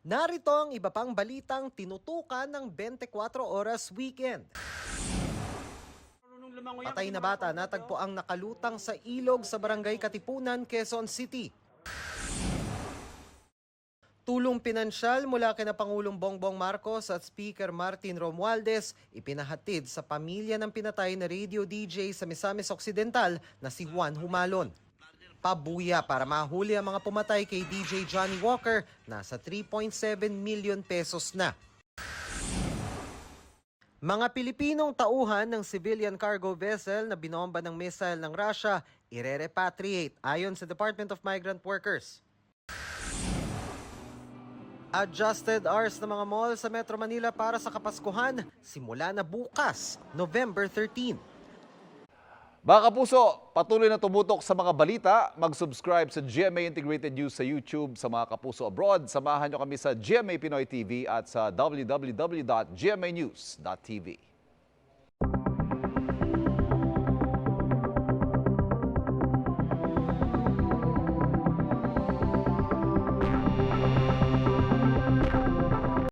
Narito ang iba pang balitang tinutukan ng 24 Oras Weekend. Patay na bata natagpo ang nakalutang sa ilog sa barangay Katipunan, Quezon City. Tulong pinansyal mula kina Pangulong Bongbong Marcos at Speaker Martin Romualdez ipinahatid sa pamilya ng pinatay na radio DJ sa Misamis Occidental na si Juan Humalon. Pabuya para mahuli ang mga pumatay kay DJ Johnny Walker, nasa 3.7 million pesos na. Mga Pilipinong tauhan ng civilian cargo vessel na binomba ng missile ng Russia, ire-repatriate ayon sa Department of Migrant Workers. Adjusted hours ng mga mall sa Metro Manila para sa Kapaskuhan, simula na bukas, November 13. Mga kapuso, patuloy na tumutok sa mga balita. Mag-subscribe sa GMA Integrated News sa YouTube. Sa mga kapuso abroad, samahan nyo kami sa GMA Pinoy TV at sa www.gmanews.tv.